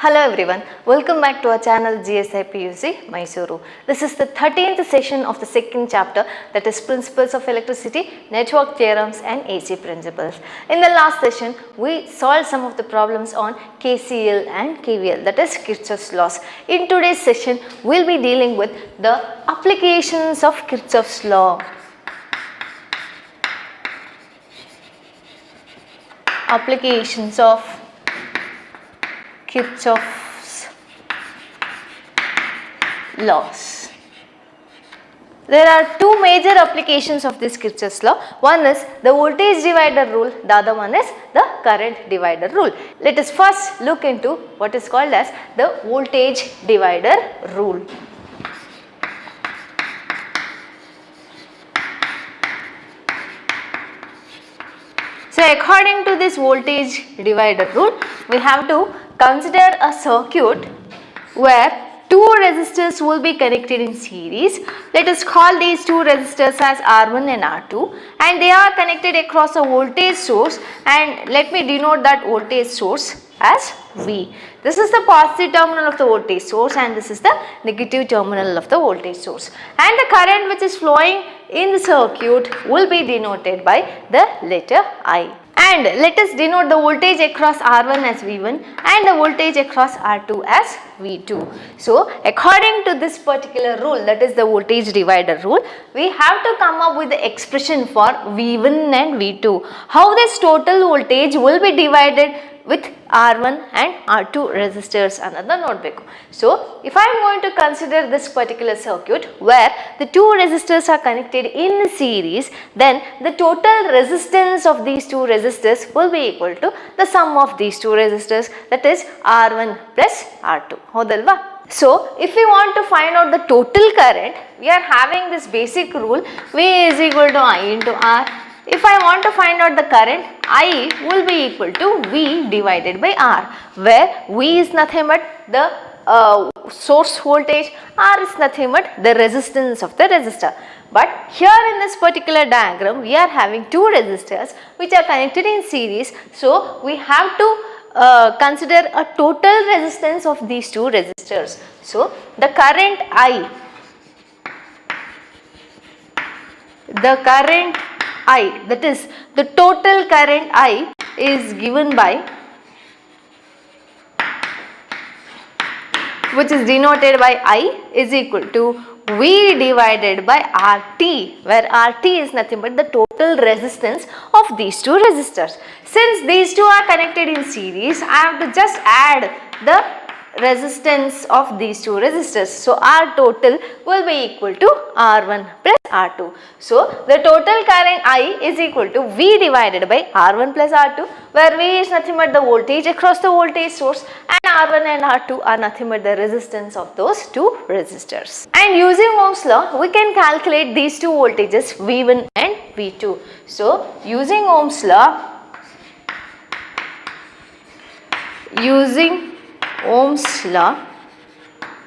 Hello everyone, welcome back to our channel gsipucmysuru. This is the 13th session of the second chapter, that is Principles of Electricity, Network Theorems and AC Principles. In the last session, we solved some of the problems on KCL and KVL, that is Kirchhoff's laws. In today's session, we will be dealing with the applications of Kirchhoff's law. Applications of Kirchhoff's laws. There are two major applications of this Kirchhoff's law. One is the voltage divider rule, the other one is the current divider rule. Let us first look into what is called as the voltage divider rule. So according to this voltage divider rule, we have to consider a circuit where two resistors will be connected in series. Let us call these two resistors as R1 and R2, and they are connected across a voltage source, and let me denote that voltage source as V. This is the positive terminal of the voltage source and this is the negative terminal of the voltage source, and the current which is flowing in the circuit will be denoted by the letter I. And let us denote the voltage across R1 as V1 and the voltage across R2 as V2. So according to this particular rule, that is the voltage divider rule, we have to come up with the expression for V1 and V2. How this total voltage will be divided with R1 and R2 resistors, another notebook. So if I am going to consider this particular circuit where the two resistors are connected in series, then the total resistance of these two resistors will be equal to the sum of these two resistors, that is R1 plus R2. Hodalva? So if we want to find out the total current, we are having this basic rule, V is equal to I into R. If I want to find out the current, I will be equal to V divided by R, where V is nothing but the source voltage, R is nothing but the resistance of the resistor. But here in this particular diagram, we are having two resistors which are connected in series. So we have to consider a total resistance of these two resistors. So the current I, that is the total current I is given by, which is denoted by I is equal to V divided by RT, where RT is nothing but the total resistance of these two resistors. Since these two are connected in series, I have to just add the resistance of these two resistors. So R total will be equal to R1 plus R2. So the total current I is equal to V divided by R1 plus R2, where V is nothing but the voltage across the voltage source and R1 and R2 are nothing but the resistance of those two resistors. And using Ohm's law, we can calculate these two voltages V1 and V2. So using Ohm's law,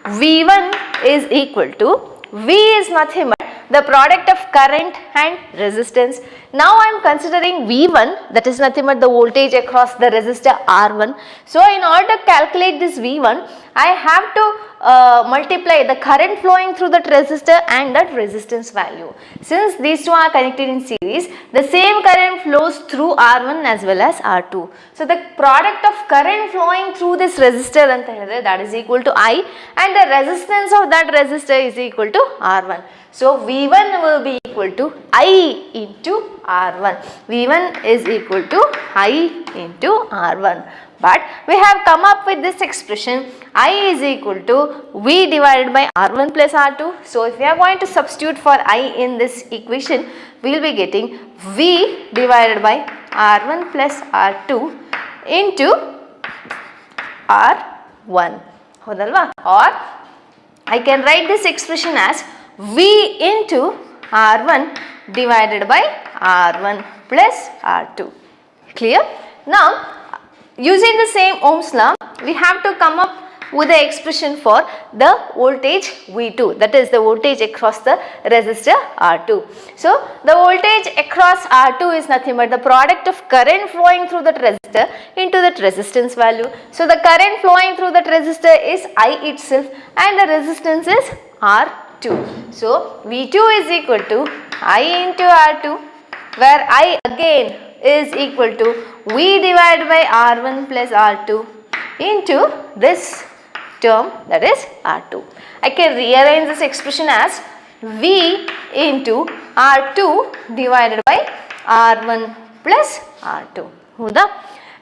V1 is equal to, V is nothing but the product of current and resistance. Now I am considering V1, that is nothing but the voltage across the resistor R1. So in order to calculate this V1, I have to multiply the current flowing through that resistor and that resistance value. Since these two are connected in series, the same current flows through R1 as well as R2. So the product of current flowing through this resistor, that is equal to I, and the resistance of that resistor is equal to R1. So V1 will be equal to I into R1. V1 is equal to I into R1. But we have come up with this expression, I is equal to V divided by R1 plus R2. So if we are going to substitute for I in this equation, we will be getting V divided by R1 plus R2 into R1. Hodalva? Or I can write this expression as V into R1 divided by R1 plus R2. Clear? Now using the same Ohm's law, we have to come up with the expression for the voltage V2, that is the voltage across the resistor R2. So the voltage across R2 is nothing but the product of current flowing through that resistor into that resistance value. So the current flowing through that resistor is I itself and the resistance is R2. So V2 is equal to I into R2, where I again is equal to V divided by R1 plus R2 into this term, that is R2. I can rearrange this expression as V into R2 divided by R1 plus R2. Huda?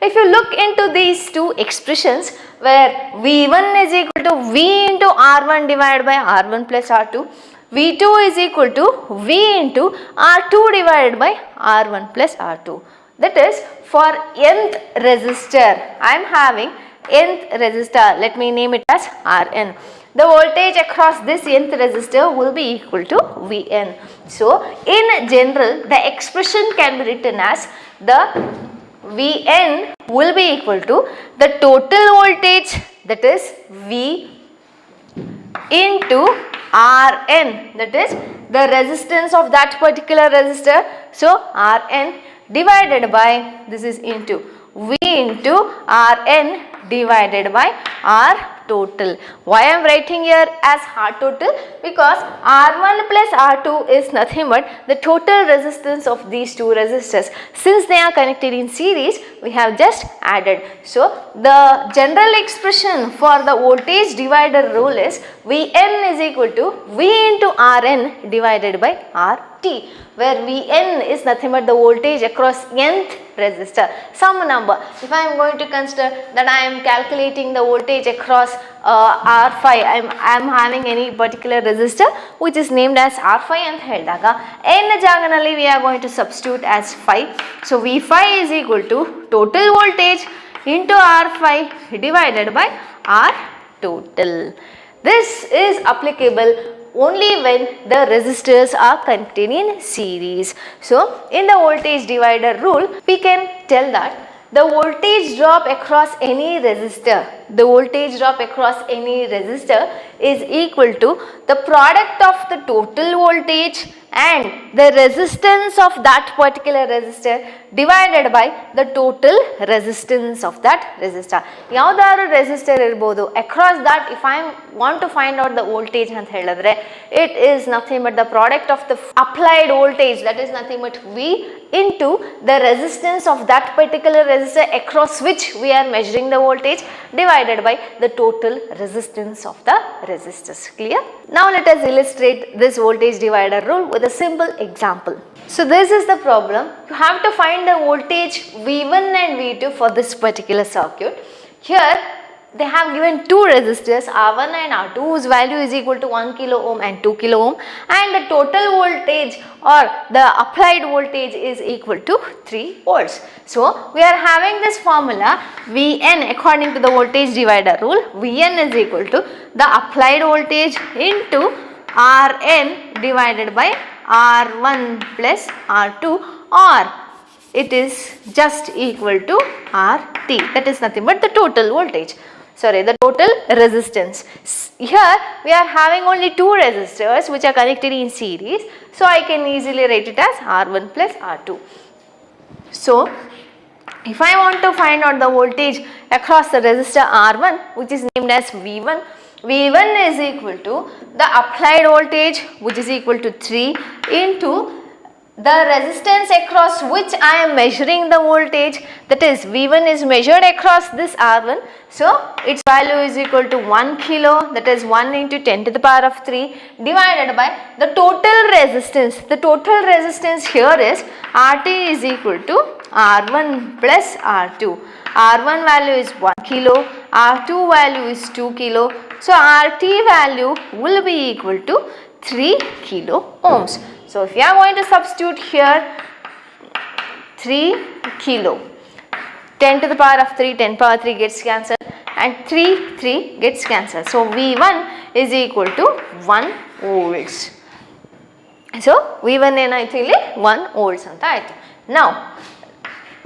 If you look into these two expressions where V1 is equal to V into R1 divided by R1 plus R2, V2 is equal to V into R2 divided by R1 plus R2. That is for nth resistor. I am having nth resistor, let me name it as Rn. The voltage across this nth resistor will be equal to Vn. So in general the expression can be written as the Vn will be equal to the total voltage, that is V into Rn, that is the resistance of that particular resistor. So Rn divided by, this is into V into Rn divided by R total. Why I am writing here as R total? Because R1 plus R2 is nothing but the total resistance of these two resistors. Since they are connected in series, we have just added. So the general expression for the voltage divider rule is Vn is equal to V into Rn divided by RT, where Vn is nothing but the voltage across nth resistor, some number. If I am going to consider that I am calculating the voltage across R5, I am having any particular resistor which is named as R5 and ಹೇಳಿದಾಗ n ಜಾಗನಲ್ಲಿ we are going to substitute as 5. So V5 is equal to total voltage into R5 divided by R total. This is applicable only when the resistors are connected in series. So in the voltage divider rule, we can tell that the voltage drop across any resistor, is equal to the product of the total voltage and the resistance of that particular resistor divided by the total resistance of that resistor. ಯಾವ್ದಾದ್ರು resistor ಇರಬಹುದು, across that if I want to find out the voltage ಅಂತ ಹೇಳಿದ್ರೆ, it is nothing but the product of the applied voltage, that is nothing but V into the resistance of that particular resistor across which we are measuring the voltage divided by the total resistance of the resistors. Clear? Now let us illustrate this voltage divider rule with a simple example. So this is the problem. You have to find the voltage V1 and V2 for this particular circuit. Here they have given two resistors R1 and R2 whose value is equal to 1 kilo ohm and 2 kilo ohm, and the total voltage or the applied voltage is equal to 3 volts. So we are having this formula Vn according to the voltage divider rule. Vn is equal to the applied voltage into Rn divided by R1 plus R2, or it is just equal to RT, that is nothing but the total voltage. Sorry, the total resistance. Here we are having only two resistors which are connected in series, so I can easily write it as R1 plus R2. So if I want to find out the voltage across the resistor R1, which is named as V1, V1 is equal to the applied voltage, which is equal to 3 into the resistance across which I am measuring the voltage, that is V1 is measured across this R1, so its value is equal to 1 kilo, that is 1 into 10 to the power of 3 divided by the total resistance. The total resistance here is RT is equal to R1 plus R2. R1 value is 1 kilo, R2 value is 2 kilo, so RT value will be equal to 3 kilo ohms. So if you are going to substitute here 3 kilo, 10 to the power of 3, 10 power 3 gets cancelled and 3 gets cancelled. So V1 is equal to 1 volts. So V1 ಏನಾಯ್ತು ಇಲ್ಲಿ 1 volts ಅಂತ ಆಯ್ತು. Now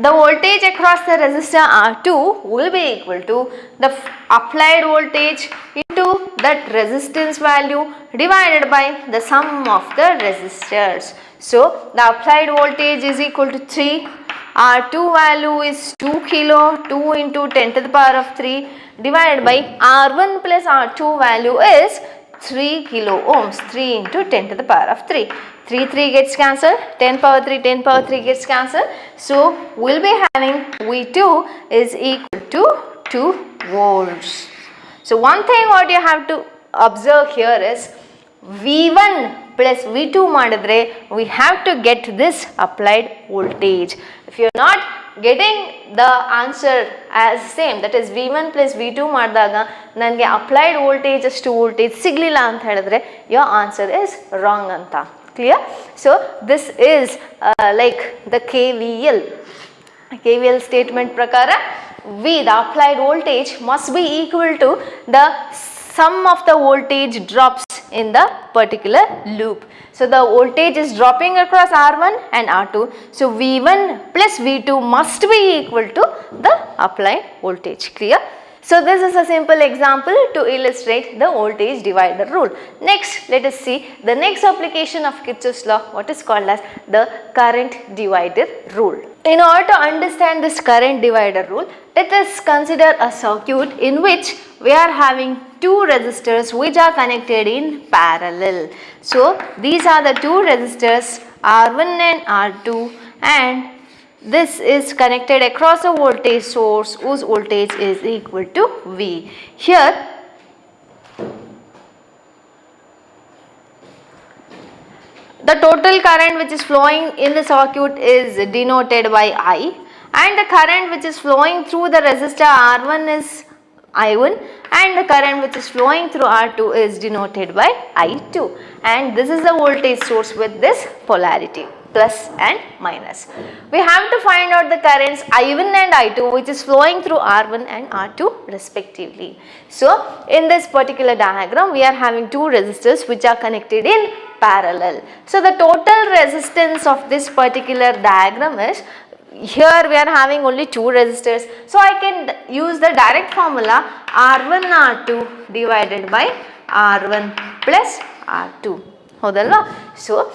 the voltage across the resistor R2 will be equal to the applied voltage into that resistance value divided by the sum of the resistors. So the applied voltage is equal to 3, R2 value is 2 kilo, 2 into 10 to the power of 3 divided by R1 plus R2 value is 3 kilo ohms, 3 into 10 to the power of 3. 3 gets cancelled, 10 power 3 gets cancelled. So we'll be having V2 is equal to 2 volts. So one thing what you have to observe here is V1 plus V2 madidre, we have to get this applied voltage. If you are not getting the answer as same, that is V1 plus V2 ಮಾಡಿದಾಗ ನನಗೆ applied voltage ಅಷ್ಟು voltage ಸಿಗಲಿಲ್ಲ ಅಂತ ಹೇಳಿದ್ರೆ your answer is wrong ಅಂತ. Clear? So this is like the KVL statement ಪ್ರಕಾರ V, the applied voltage must be equal to the sum of the voltage drops in the particular loop. So the voltage is dropping across R1 and R2. So V1 plus V2 must be equal to the applied voltage. Clear? So this is a simple example to illustrate the voltage divider rule. Next, let us see the next application of Kirchhoff's law, what is called as the current divider rule. In order to understand this current divider rule, let us consider a circuit in which we are having two resistors which are connected in parallel. So these are the two resistors R1 and R2, and this is connected across a voltage source whose voltage is equal to V. Here the total current which is flowing in the circuit is denoted by I, and the current which is flowing through the resistor R1 is I1, and the current which is flowing through R2 is denoted by I2, and this is the voltage source with this polarity, plus and minus. We have to find out the currents I1 and I2 which is flowing through R1 and R2 respectively. So in this particular diagram we are having two resistors which are connected in parallel. So the total resistance of this particular diagram is, here we are having only two resistors, so I can use the direct formula R1 R2 divided by R1 plus R2. Hodalva? So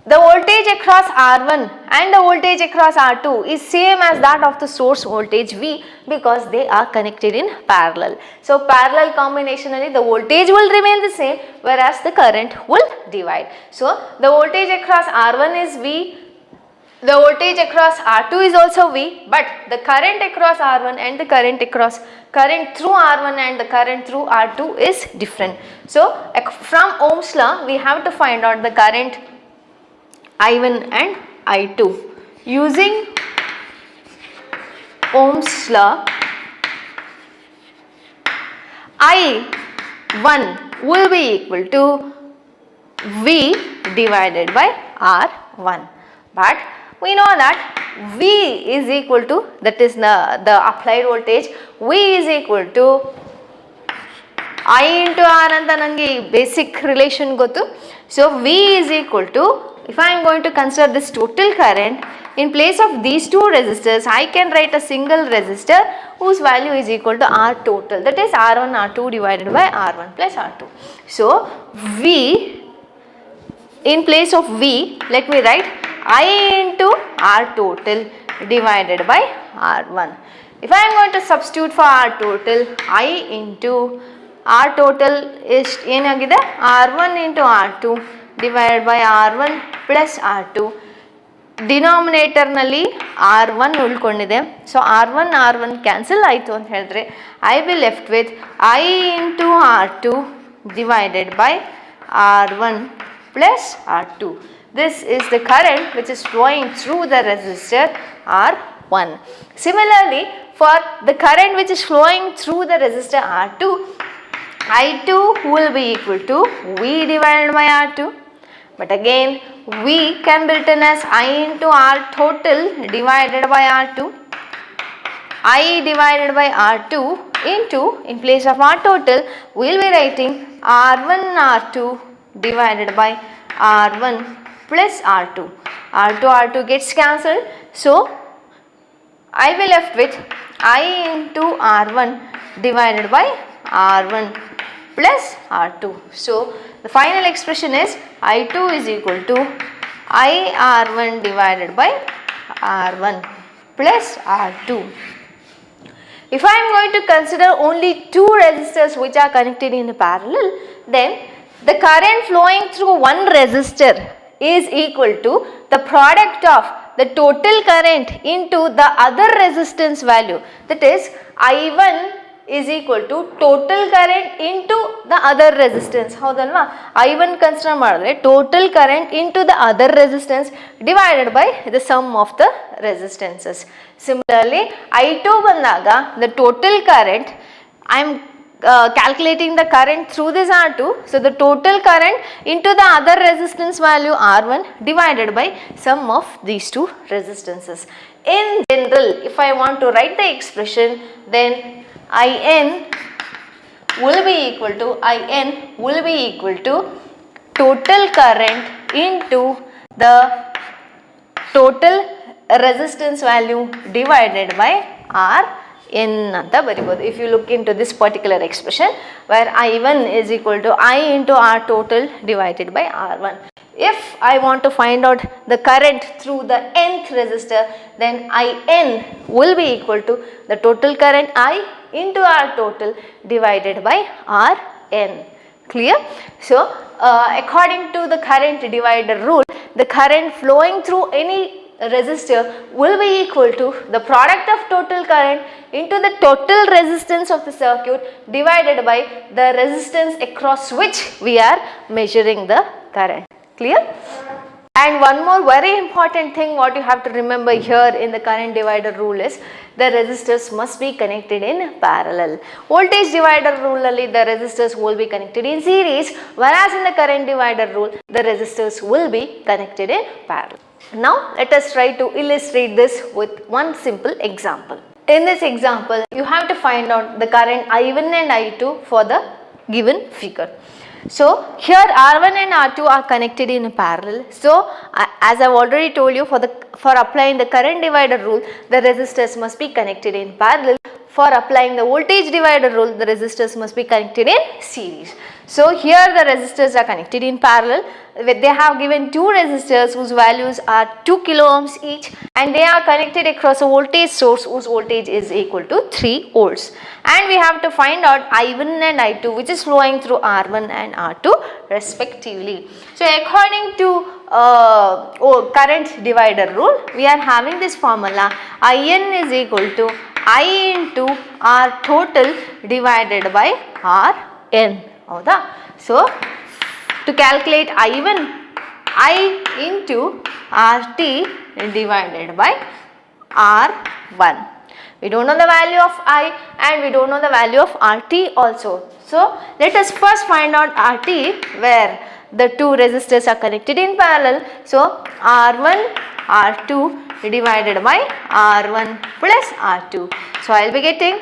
the voltage across R1 and the voltage across R2 is same as that of the source voltage V, because they are connected in parallel. So parallel combination, the voltage will remain the same whereas the current will divide. So the voltage across R1 is V, the voltage across R2 is also V, but the current across R1 and the current through R1 and the current through R2 is different. So from Ohm's law we have to find out the current I1 and I2. Using Ohm's law, I1 will be equal to V divided by R1, but we know that V is equal to, that is the applied voltage, V is equal to I into R anta nange basic relation gotu. So V is equal to, if I am going to consider this total current, in place of these two resistors I can write a single resistor whose value is equal to R total, that is R1 R2 divided by R1 plus R2. So V, in place of V, let me write I into R total divided by R1. If I am going to substitute for R total, I into R total is ಏನಾಗಿದೆ R1 into R2 divided by R1 plus R2. Denominator ನಲ್ಲಿ R1 ಉಳ್ಕೊಂಡಿದೆ, so R1 cancel ಆಯಿತು ಅಂತ ಹೇಳಿದ್ರೆ I will left with I into R2 divided by R1 plus R2. This is the current which is flowing through the resistor R1. Similarly, for the current which is flowing through the resistor R2, I2 will be equal to V divided by R2. But again, V can be written as I into R total divided by R2. I divided by R2 into, in place of R total, we will be writing R1 R2 divided by R1 plus R2. R2 gets cancelled. So I'll be left with I into R1 divided by R1 plus R2. So the final expression is I2 is equal to IR1 divided by R1 plus R2. If I am going to consider only two resistors which are connected in parallel, then the current flowing through one resistor is equal to the product of the total current into the other resistance value, that is I1 is equal to total current into the other resistance. ಹೌದಲ್ವಾ? I1 consider ಮಾಡಿದ್ರೆ total current into the other resistance divided by the sum of the resistances. Similarly, I2 ಬಂದಾಗ the total current, I am calculating the current through this R2, so the total current into the other resistance value R1 divided by sum of these two resistances. In general, if I want to write the expression, then IN will be equal to total current into the total resistance value divided by Rn anta baribodu. If you look into this particular expression where I1 is equal to I into R total divided by R1. If I want to find out the current through the nth resistor, then IN will be equal to the total current I into R total divided by Rn. Clear? So according to the current divider rule, the current flowing through any resistor will be equal to the product of total current into the total resistance of the circuit divided by the resistance across which we are measuring the current. Clear? And one more very important thing what you have to remember here in the current divider rule is the resistors must be connected in parallel. Voltage divider rule alli the resistors will be connected in series, whereas in the current divider rule the resistors will be connected in parallel. Now let us try to illustrate this with one simple example. In this example, you have to find out the current I1 and I2 for the given figure. So here R1 and R2 are connected in parallel. So as I have already told you, for applying the current divider rule, the resistors must be connected in parallel. For applying the voltage divider rule, the resistors must be connected in series. So here the resistors are connected in parallel. They have given two resistors whose values are 2 kilo ohms each, and they are connected across a voltage source whose voltage is equal to 3 volts. And we have to find out I1 and I2 which is flowing through R1 and R2 respectively. So according to current divider rule, we are having this formula IN is equal to I into R total divided by Rn. ಹೌದಾ? So to calculate I1, I into RT divided by R1. We don't know the value of I and we don't know the value of RT also. So let us first find out RT where the two resistors are connected in parallel. So R1, R2 divided by R1 plus R2. So I will be getting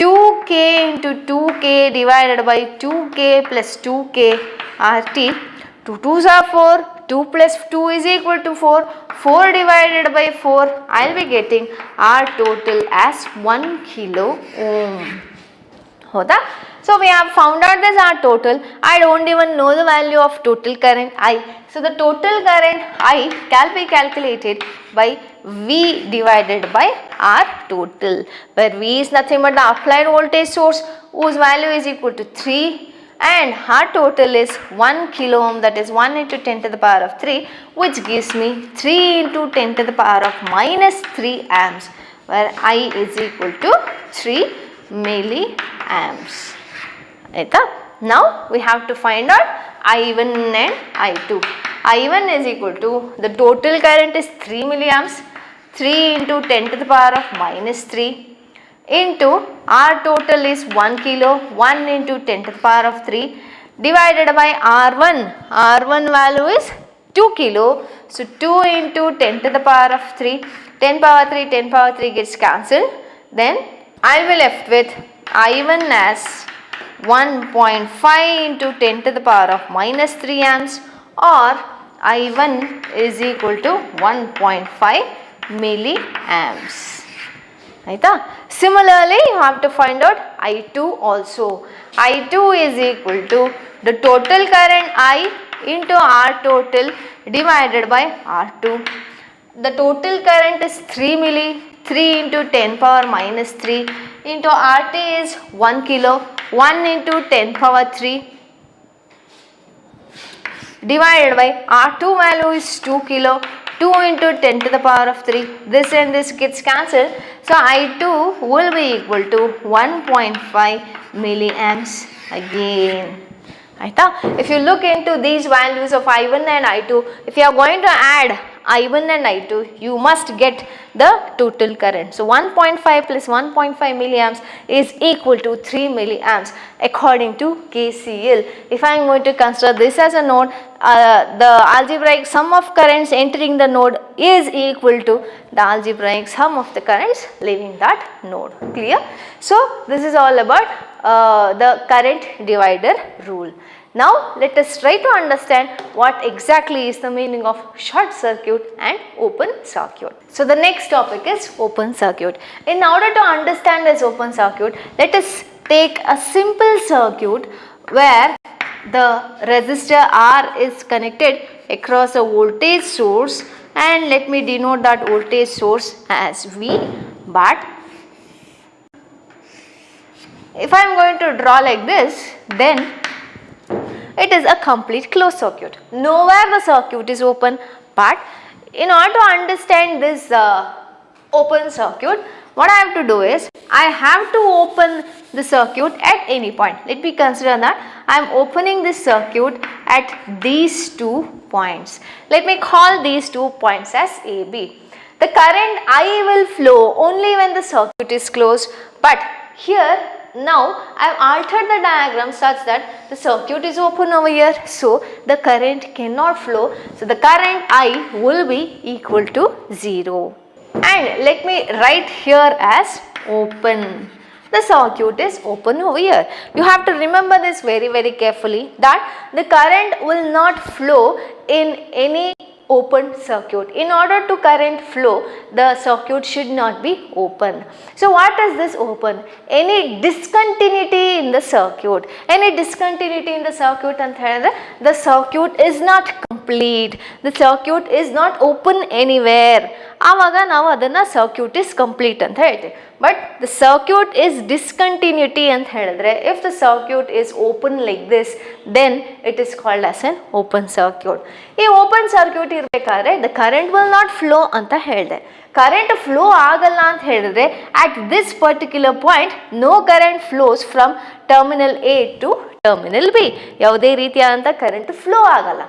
2k into 2k divided by 2k plus 2k RT. 2 2s are 4, 2 plus 2 is equal to 4, 4 divided by 4, I will be getting R total as 1 kilo ohm. Hoda? So we have found out this R total. I don't even know the value of total current I. So the total current I can be calculated by V divided by R total, where V is nothing but the applied voltage source whose value is equal to 3, and R total is 1 kilo ohm, that is 1 into 10 to the power of 3, which gives me 3 into 10 to the power of minus 3 amps, where I is equal to 3 milliamps. Now we have to find out I1 and I2. I1 is equal to the total current is 3 milliamps, 3 into 10 to the power of minus 3 into R total is 1 kilo, 1 into 10 to the power of 3 divided by R1. R1 value is 2 kilo. So 2 into 10 to the power of 3, 10 power 3, 10 power 3 gets cancelled. Then I will be left with I1 as 1.5 into 10 to the power of minus 3 amps, or I1 is equal to 1.5 milliamps. Aita? Similarly, you have to find out I2 also. I2 is equal to the total current I into R total divided by R2. The total current is 3 milli, 3 into 10 power minus 3 into RT is 1 kilo, 1 into 10 power 3 divided by R2 value is 2 kilo, 2 into 10 to the power of 3. This and this gets cancelled. So I2 will be equal to 1.5 milliamps again. If you look into these values of I1 and I2, if you are going to add I1 and I2, you must get the total current. So 1.5 plus 1.5 milliamps is equal to 3 milliamps according to KCL. If I am going to consider this as a node, the algebraic sum of currents entering the node is equal to the algebraic sum of the currents leaving that node. Clear? So this is all about the current divider rule. Now let us try to understand what exactly is the meaning of short circuit and open circuit. So the next topic is open circuit. In order to understand this open circuit, let us take a simple circuit where the resistor R is connected across a voltage source, and let me denote that voltage source as V. But if I am going to draw like this, then it is a complete closed circuit. Nowhere the circuit is open, but in order to understand this open circuit, what I have to do is I have to open the circuit at any point. Let me consider that I am opening this circuit at these 2 points. Let me call these 2 points as A, B. The current I will flow only when the circuit is closed, but here now I have altered the diagram such that the circuit is open over here, so the current cannot flow. So the current I will be equal to 0. And let me write here as open. The circuit is open over here. You have to remember this very carefully, that the current will not flow in any open circuit. In order to current flow, the circuit should not be open. So what is this open? Any discontinuity in the circuit. Any discontinuity in the circuit and the circuit is not complete. The circuit is not open anywhere. Avaga now adana circuit is complete anta ಹೇಳ್ತೀವಿ. But the circuit is discontinuity ಅಂತ ಹೇಳಿದ್ರೆ, if the circuit is open like this, then it is called as an open circuit. ಈ open circuit ಇರಬೇಕಾದ್ರೆ the current will not flow ಅಂತ ಹೇಳಿದೆ. Current flow ಆಗಲ್ಲ ಅಂತ ಹೇಳಿದ್ರೆ, at this particular point no current flows from terminal A to terminal B. ಯಾವುದೇ ರೀತಿಯಾದಂಥ current flow ಆಗಲ್ಲ.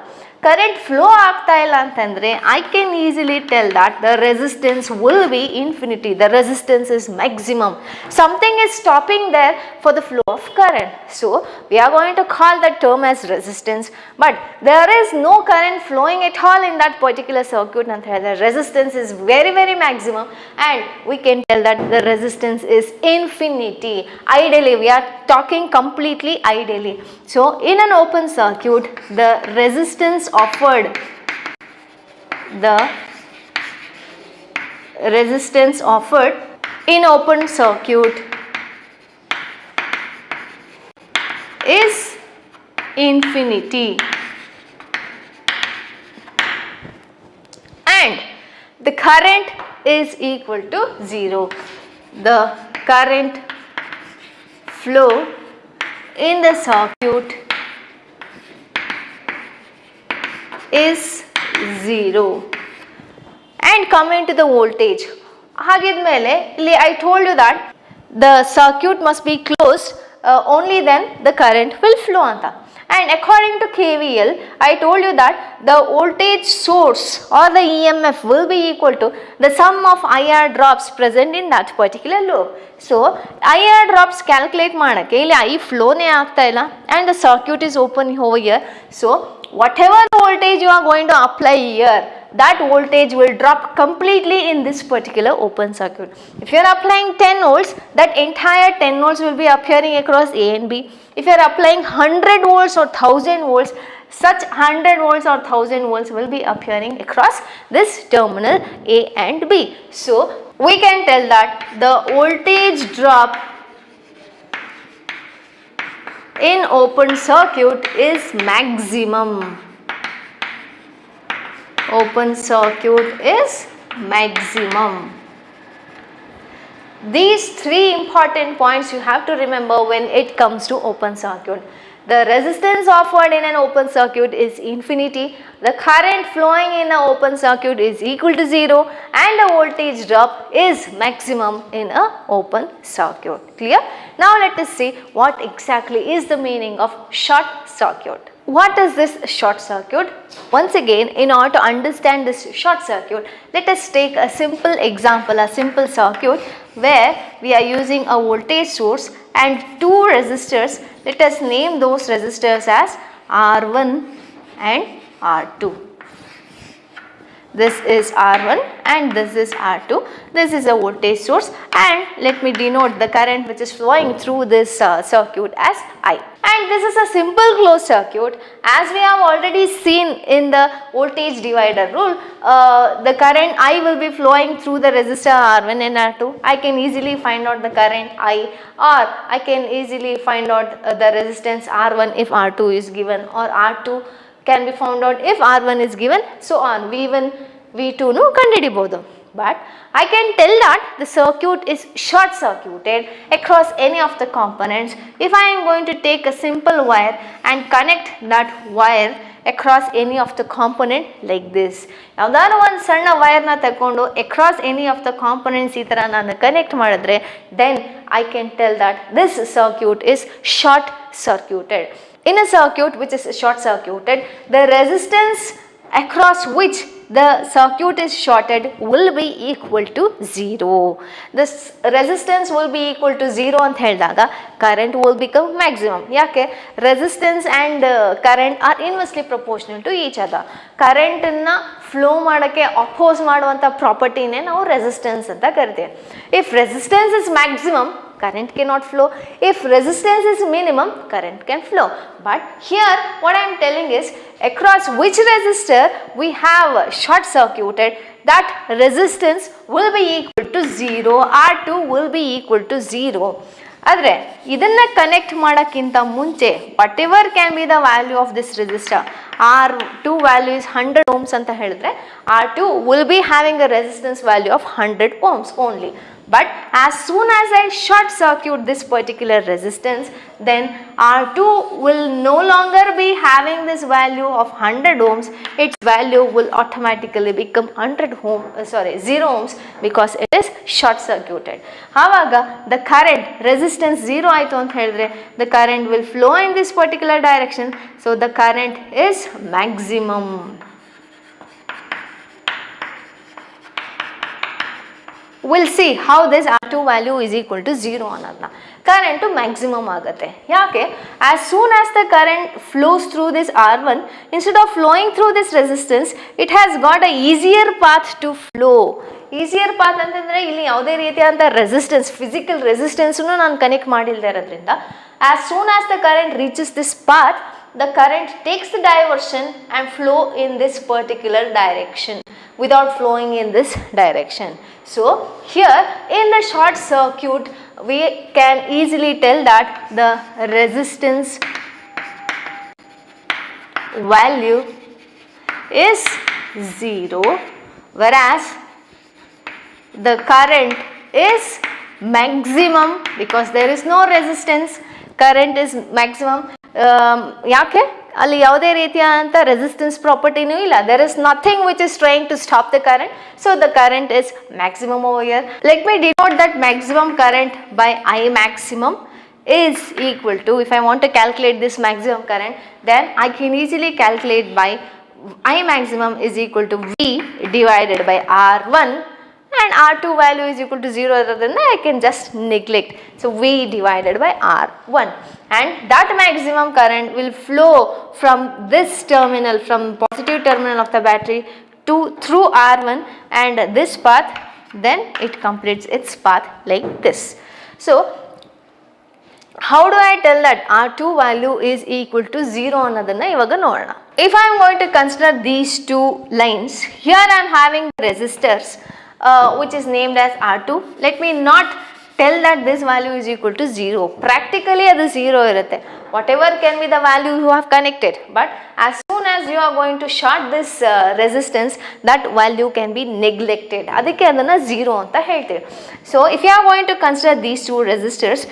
Current flow ಆಗ್ತಾ ಇಲ್ಲ ಅಂತಂದ್ರೆ, I can easily tell that the resistance will be infinity. The resistance is maximum. Something is stopping there for the flow of current. So we are going to call that term as resistance. But there is no current flowing at all in that particular circuit. The resistance is very maximum, and we can tell that the resistance is infinity. Ideally, we are talking completely ideally. So in an open circuit, the resistance offered in open circuit is infinity, and the current is equal to 0. The current flow in the circuit is 0. And coming to the voltage, ಹಾಗಿದ್ಮೇಲೆ ಇಲ್ಲಿ I told you that the circuit must be closed only then the current will flow anta. And according to KVL, I told you that the voltage source or the EMF will be equal to the sum of IR drops present in that particular loop. So IR drops calculate ಮಾಡಕ್ಕೆ ಇಲ್ಲಿ I flowನೇ ಆಗ್ತಾ ಇಲ್ಲ, and the circuit is open over here. So whatever the voltage you are going to apply here, that voltage will drop completely in this particular open circuit. If you are applying 10 volts, that entire 10 volts will be appearing across A and B. If you are applying 100 volts or 1000 volts, such 100 volts or 1000 volts will be appearing across this terminal A and B. So, we can tell that the voltage drop in open circuit is maximum. Open circuit is maximum. These three important points you have to remember when it comes to open circuit. The resistance offered in an open circuit is infinity, the current flowing in an open circuit is equal to 0 and the voltage drop is maximum in an open circuit. Clear? Now let us see what exactly is the meaning of short circuit. What is this short circuit? Once again, in order to understand this short circuit, let us take a simple example, a simple circuit where we are using a voltage source and two resistors. Let us name those resistors as R1 and R2. This is R1 and this is R2. This is a voltage source, and let me denote the current which is flowing through this circuit as I. And this is a simple closed circuit. As we have already seen in the voltage divider rule, the current I will be flowing through the resistor R1 and R2. I can easily find out the current I, or I can easily find out the resistance R1 if R2 is given, or R2 can be found out if R1 is given, so on. V1, V2 nu kandidibodu. But I can tell that the circuit is short circuited across any of the components if I am going to take a simple wire and connect that wire across any of the component like this. Yavadana one sanna wire na takondu across any of the components ee tara nanu connect madidre, then I can tell that this circuit is short circuited. In a circuit which is short circuited, the resistance across which the circuit is shorted will be equal to 0. This resistance will be equal to 0 ant helidaga current will become maximum. Yake resistance and current are inversely proportional to each other. Current na flow madake oppose ಮಾಡುವಂತ property ne ನಾವು resistance ಅಂತ ಕರಿತೇವೆ. If resistance is maximum, current cannot flow. If resistance is minimum, current can flow. But here what I am telling is, across which resistor we have short circuited, that resistance will be equal to 0, R2 will be equal to 0. ಆದರೆ ಇದನ್ನ connect ಮಾಡೋಕ್ಕಿಂತ ಮುಂಚೆ whatever can be the value of this resistor, R2 value is 100 ohms ಅಂತ ಹೇಳಿದ್ರೆ R2 will be having a resistance value of 100 ohms only. But as soon as I short circuit this particular resistance, then R2 will no longer be having this value of 100 ohms. Its value will automatically become 0 ohms because it is short circuited. However, the current resistance 0 aitu ant helidre, the current will flow in this particular direction, so the current is maximum. We'll see how this R2 value is equal to 0 ಅನ್ನೋದನ್ನ. Current maximum ಆಗುತ್ತೆ. ಯಾಕೆ? As soon as the current flows through this R1, instead of flowing through this resistance, it has got a easier path to flow. Easier path ಅಂತಂದ್ರೆ ಇಲ್ಲಿ ಯಾವುದೇ ರೀತಿಯಾದಂಥ resistance, physical ರೆಸಿಸ್ಟೆನ್ಸ್ನು ನಾನು connect ಮಾಡಿಲ್ಲದೆ ಇರೋದ್ರಿಂದ, as soon as the current reaches this path, the current takes the diversion and flow in this particular direction without flowing in this direction. So here in the short circuit we can easily tell that the resistance value is 0, whereas the current is maximum because there is no resistance. Current is maximum. ಯಾಕೆ ಅಲ್ಲಿ ಯಾವುದೇ ರೀತಿಯಾದಂಥ resistance ಪ್ರಾಪರ್ಟಿನೂ ಇಲ್ಲ. There is nothing which is trying to stop the current, so the current is maximum over here. Let me denote that maximum current by I maximum is equal to, if I want to calculate this maximum current, then I can easily calculate by I maximum is equal to V divided by R1, and R2 value is equal to 0, other than that I can just neglect. So V divided by R1, and that maximum current will flow from this terminal, from positive terminal of the battery through R1 and this path, then it completes its path like this. So how do I tell that R2 value is equal to 0 ಅನ್ನೋದನ್ನ ಇವಾಗ ನೋಡೋಣ. If I am going to consider these two lines, here I am having resistors which is named as R2. Let me not tell that this value is equal to 0. Practically ಅದು 0 ಇರುತ್ತೆ. Whatever can be the value you have connected, but as soon as you are going to short this resistance, that value can be neglected. ಅದಕ್ಕೆ ಅದನ್ನ 0 ಅಂತ ಹೇಳ್ತೀವಿ. So if you are going to consider these two resistors,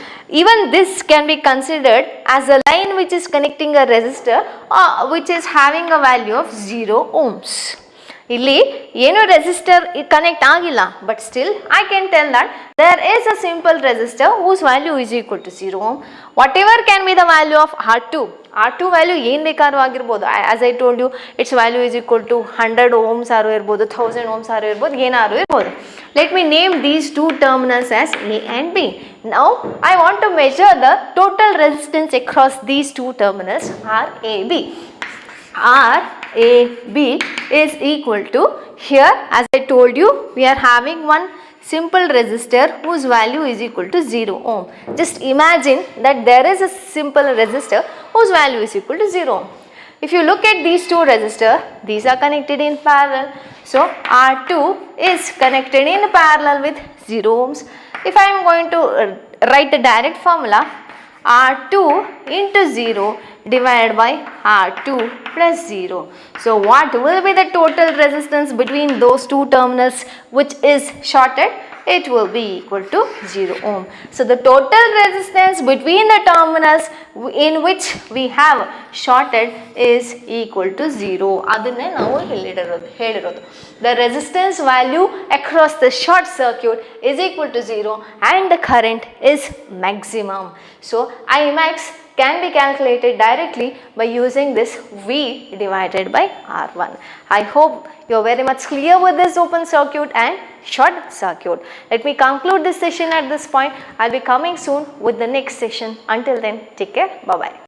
even this can be considered as a line which is connecting a resistor which is having a value of 0 ohms. ಇಲ್ಲಿ ಏನು resistor connect ಆಗಿಲ್ಲ, but still I can tell that there is a simple resistor whose value is equal to 0 ohm. Whatever can be the value of R2 value ಏನು ಬೇಕಾದ್ರೂ ಆಗಿರ್ಬೋದು. As I told you, its value is equal to 100 ohms ಆರು ಇರ್ಬೋದು, 1000 ohms ಆರು ಇರ್ಬೋದು, ಏನಾರು ಇರ್ಬೋದು. Let me name these two terminals as A and B. Now I want to measure the total resistance across these two terminals RAB. RAB is equal to, here as I told you, we are having one simple resistor whose value is equal to 0 ohm. Just imagine that there is a simple resistor whose value is equal to 0 ohm. If you look at these two resistors, these are connected in parallel. So R2 is connected in parallel with 0 ohms. If I am going to write the direct formula, R2 into 0 divided by R2 plus 0. So what will be the total resistance between those two terminals which is shorted? It will be equal to 0 ohm. So the total resistance between the terminals in which we have shorted is equal to 0. ಅದನ್ನೇ ನಾವು ಹೇಳಿರೋದು. The resistance value across the short circuit is equal to 0 and the current is maximum. So Imax can be calculated directly by using this V divided by R1. I hope you are very much clear with this open circuit and short circuit. Let me conclude this session at this point. I'll be coming soon with the next session. Until then, take care. Bye-bye.